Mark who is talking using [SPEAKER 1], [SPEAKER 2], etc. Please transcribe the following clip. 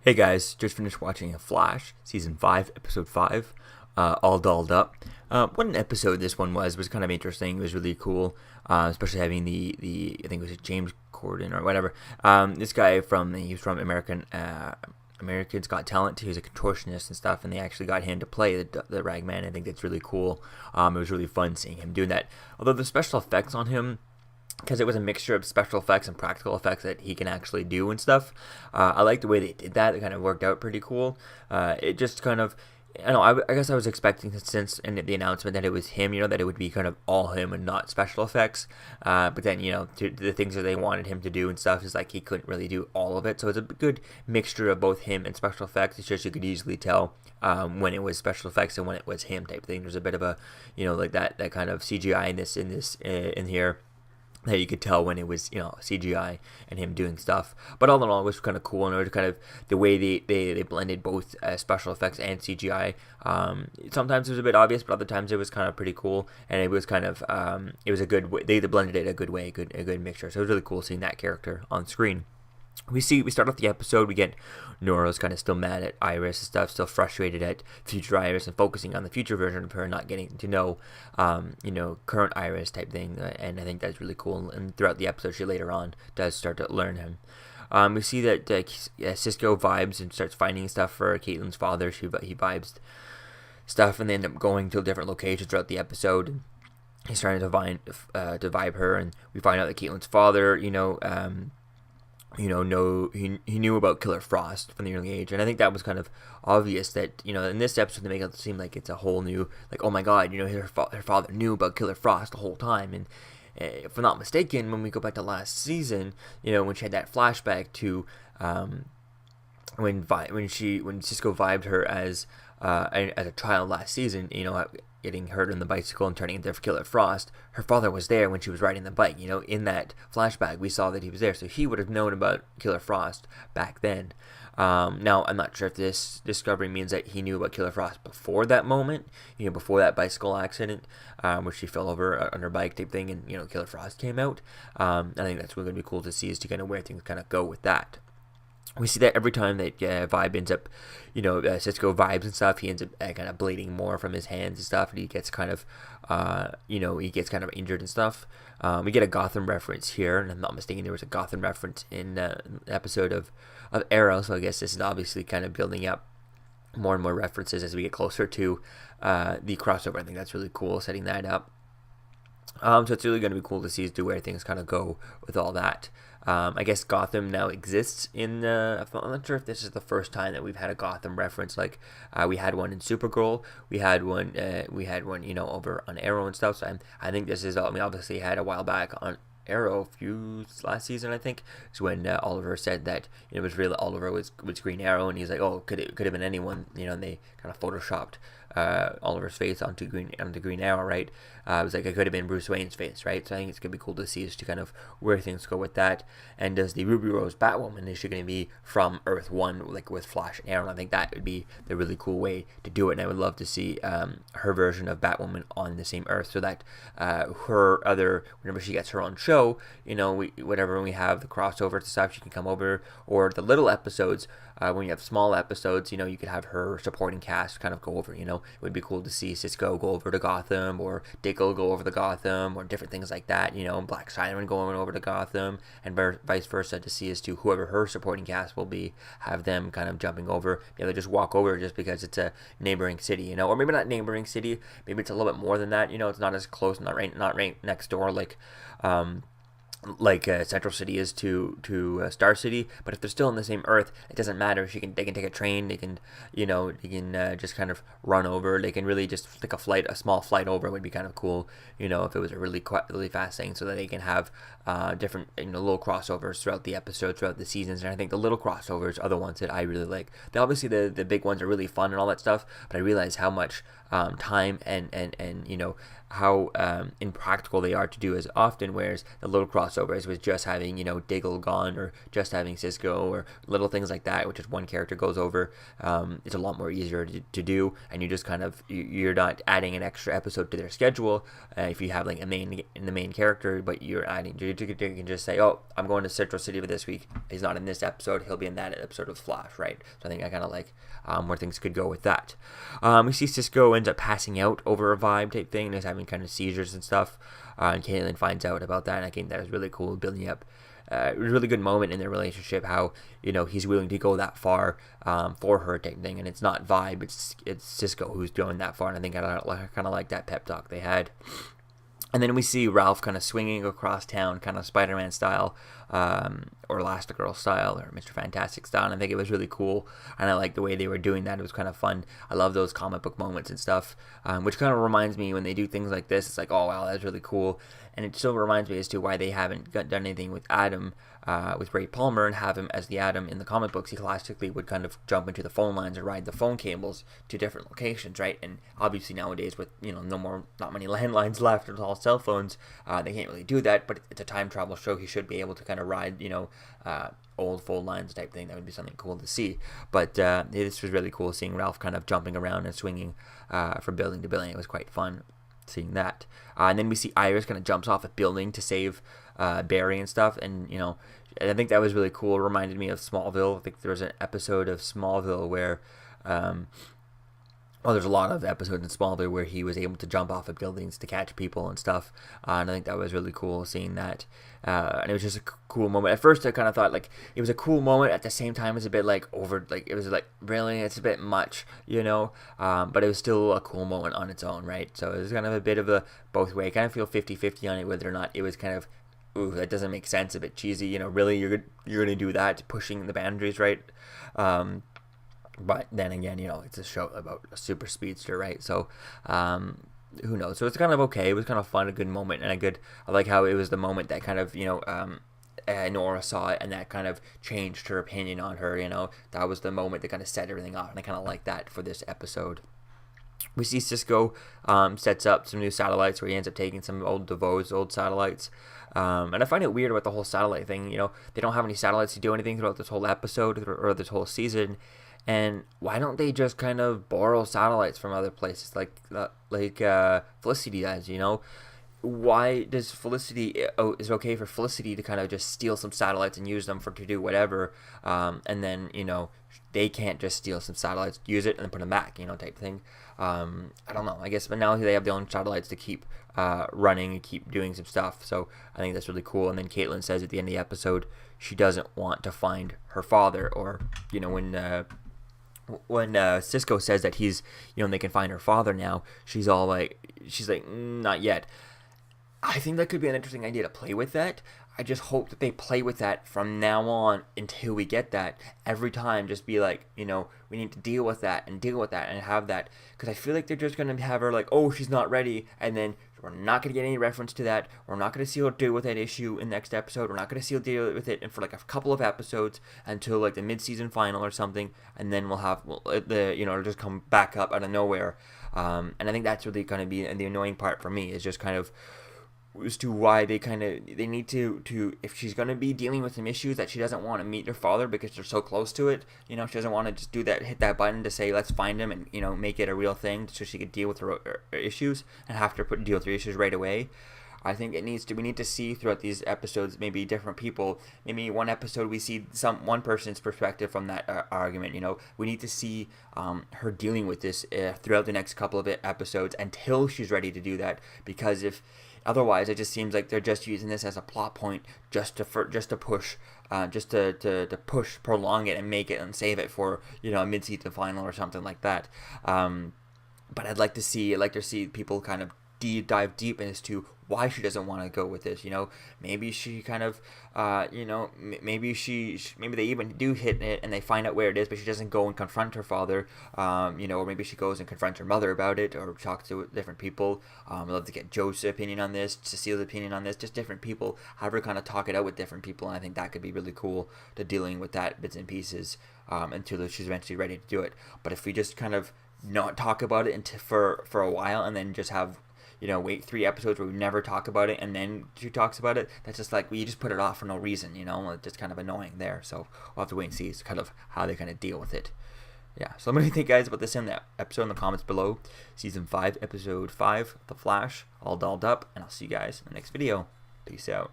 [SPEAKER 1] Hey guys, just finished watching Flash, Season 5, Episode 5, all dolled up. What an episode this one was kind of interesting. It was really cool, especially having the I think it was James Corden or whatever. This guy he was from Americans Got Talent. He was a contortionist and stuff, and they actually got him to play the Ragman. I think that's really cool. It was really fun seeing him doing that. Although the special effects on him, because it was a mixture of special effects and practical effects that he can actually do and stuff. I like the way they did that. It kind of worked out pretty cool. It just kind of, I don't know, I guess I was expecting since in the announcement that it was him, that it would be kind of all him and not special effects. But then, the things that they wanted him to do and stuff is like he couldn't really do all of it. So it's a good mixture of both him and special effects. It's just you could easily tell when it was special effects and when it was him type thing. There's a bit of a, like that kind of CGI in here, that you could tell when it was, CGI and him doing stuff. But all in all, it was kind of cool, and it was kind of the way they blended both special effects and CGI. Sometimes it was a bit obvious, but other times it was kind of pretty cool, and it was kind of, it was a good way. They blended it a good way, a good mixture. So it was really cool seeing that character on screen. We start off the episode, we get Nora's kind of still mad at Iris and stuff, still frustrated at future Iris and focusing on the future version of her, not getting to know, current Iris type thing, and I think that's really cool. And throughout the episode, she later on does start to learn him. We see that Cisco vibes and starts finding stuff for Caitlin's father. He vibes stuff, and they end up going to different locations throughout the episode. He's trying to vibe her, and we find out that Caitlin's father, he knew about Killer Frost from the early age, and I think that was kind of obvious that, in this episode they make it seem like it's a whole new, like, oh my god, her father knew about Killer Frost the whole time. And if I'm not mistaken, when we go back to last season, when she had that flashback to when Cisco vibed her as a child last season, getting hurt on the bicycle and turning into Killer Frost, her father was there when she was riding the bike. In that flashback, we saw that he was there, so he would have known about Killer Frost back then. Now, I'm not sure if this discovery means that he knew about Killer Frost before that moment, before that bicycle accident, where she fell over on her bike type thing, and, Killer Frost came out. I think that's really going to be cool to see, as to kind of where things kind of go with that. We see that every time that Vibe ends up, Cisco vibes and stuff, he ends up kind of bleeding more from his hands and stuff, and he gets kind of, injured and stuff. We get a Gotham reference here, and I'm not mistaken, there was a Gotham reference in an episode of Arrow, so I guess this is obviously kind of building up more and more references as we get closer to the crossover. I think that's really cool, setting that up. So it's really going to be cool to see as to where things kind of go with all that. I guess Gotham now exists in. I'm not sure if this is the first time that we've had a Gotham reference. Like we had one in Supergirl, we had one, over on Arrow and stuff. So I think this is. Obviously had a while back on Arrow, last season, I think, is when Oliver said that it was real. Oliver was Green Arrow, and he's like, oh, could have been anyone, and they kind of photoshopped Oliver's face onto Green Arrow, right? It was like it could have been Bruce Wayne's face, right? So I think it's gonna be cool to see as to kind of where things go with that. And does the Ruby Rose Batwoman, is she gonna be from Earth 1, like with Flash and Arrow? I think that would be the really cool way to do it, and I would love to see her version of Batwoman on the same Earth, so that whenever she gets her own show, whenever we have the crossover to stuff, she can come over, or the little episodes. When you have small episodes, you could have her supporting cast kind of go over. It would be cool to see Cisco go over to Gotham, or Diggle go over to Gotham, or different things like that. Black Siren going over to Gotham, and vice versa, to see as to whoever her supporting cast will be, have them kind of jumping over. They just walk over just because it's a neighboring city, or maybe not neighboring city, maybe it's a little bit more than that. It's not as close, not right next door, like Central City is to Star City, but if they're still in the same Earth, it doesn't matter. They can take a train. They can just kind of run over. They can really just take a small flight over would be kind of cool. If it was a really fast thing, so that they can have different little crossovers throughout the episode, throughout the seasons. And I think the little crossovers are the ones that I really like. Obviously the big ones are really fun and all that stuff, but I realize how much time and how impractical they are to do as often, whereas the little crossovers was just having Diggle gone, or just having Cisco, or little things like that, which is one character goes over. It's a lot more easier to do, and you just you're not adding an extra episode to their schedule if you have like the main character, but you're adding, you can just say, oh, I'm going to Central City for this week, he's not in this episode, he'll be in that episode of Flash, right? So I think I kind of like where things could go with that. We see Cisco ends up passing out over a vibe type thing, and is having kind of seizures and stuff, and Caitlin finds out about that, and I think that is really cool, building up a really good moment in their relationship, how he's willing to go that far for her type thing, and it's not vibe, it's Cisco who's going that far, and I think I kind of like that pep talk they had. And then we see Ralph kind of swinging across town, kind of Spider-Man style, or Elastigirl style, or Mr. Fantastic style. And I think it was really cool, and I like the way they were doing that. It was kind of fun. I love those comic book moments and stuff, which kind of reminds me when they do things like this, it's like, oh wow, that's really cool. And it still reminds me as to why they haven't done anything with Adam, with Ray Palmer, and have him as the Adam in the comic books. He classically would kind of jump into the phone lines and ride the phone cables to different locations, right? And obviously nowadays with not many landlines left, it's all cell phones, they can't really do that. But it's a time travel show, he should be able to kind of ride old phone lines type thing. That would be something cool to see. But this was really cool, seeing Ralph kind of jumping around and swinging from building to building. It was quite fun seeing that. And then we see Iris kind of jumps off a building to save Barry and stuff, and I think that was really cool. It reminded me of Smallville. I think there was an episode of Smallville where there's a lot of episodes in Smallville where he was able to jump off of buildings to catch people and stuff, and I think that was really cool seeing that. And it was just a cool moment. At first I kind of thought like it was a cool moment, at the same time it's a bit like over, like it was like, really, it's a bit much, but it was still a cool moment on its own, right? So it was kind of a bit of a both way. I kind of feel 50-50 on it, whether or not it was kind of, ooh, that doesn't make sense, a bit cheesy, really, you're gonna do that, pushing the boundaries, right? But then again, it's a show about a super speedster, right? So who knows? So it's kind of okay. It was kind of fun, a good moment, and I like how it was the moment that kind of Nora saw it, and that kind of changed her opinion on her. That was the moment that kind of set everything off, and I kind of like that for this episode. We see Cisco sets up some new satellites, where he ends up taking some old DeVoe's old satellites. And I find it weird about the whole satellite thing. They don't have any satellites to do anything throughout this whole episode or this whole season. And why don't they just kind of borrow satellites from other places, like Felicity does? Why does Felicity? Is it okay for Felicity to kind of just steal some satellites and use them to do whatever? And then they can't just steal some satellites, use it, and then put them back, type thing. I don't know. I guess, but now they have their own satellites to keep running and keep doing some stuff. So I think that's really cool. And then Caitlin says at the end of the episode she doesn't want to find her father, or when Cisco says that he's, they can find her father now, she's like, not yet. I think that could be an interesting idea to play with that. I just hope that they play with that from now on until we get that. Every time, just be like, we need to deal with that and have that. Because I feel like they're just going to have her like, oh, she's not ready. And then we're not going to get any reference to that. We're not going to see her deal with that issue in the next episode. We're not going to see her deal with it for like a couple of episodes until like the mid-season final or something. And then it'll just come back up out of nowhere. And I think that's really going to be the annoying part for me, is just kind of as to why they need to if she's going to be dealing with some issues that she doesn't want to meet her father because they're so close to it, she doesn't want to just hit that button to say let's find him and make it a real thing so she could deal with her issues and have to deal with her issues right away. I think we need to see throughout these episodes maybe different people. Maybe one episode we see one person's perspective from that argument. We need to see her dealing with this throughout the next couple of episodes until she's ready to do that. Because otherwise, it just seems like they're just using this as a plot point just to push, prolong it and make it and save it for a mid-season final or something like that. But I'd like to see people kind of dive deep as to why she doesn't want to go with this. Maybe she kind of maybe they even do hit it and they find out where it is, but she doesn't go and confront her father, or maybe she goes and confronts her mother about it, or talks to different people. I'd love to get Joe's opinion on this, Cecile's opinion on this, just different people, have her kind of talk it out with different people, and I think that could be really cool to dealing with that bits and pieces until she's eventually ready to do it. But if we just kind of not talk about it for a while, and then just have, you know, wait 3 episodes where we never talk about it, and then she talks about it. That's just like, we just put it off for no reason, you know. It's just kind of annoying there. So we'll have to wait and see kind of how they kind of deal with it. Yeah, so let me think, guys, about this in the episode in the comments below. Season 5, Episode 5, The Flash, all dolled up, and I'll see you guys in the next video. Peace out.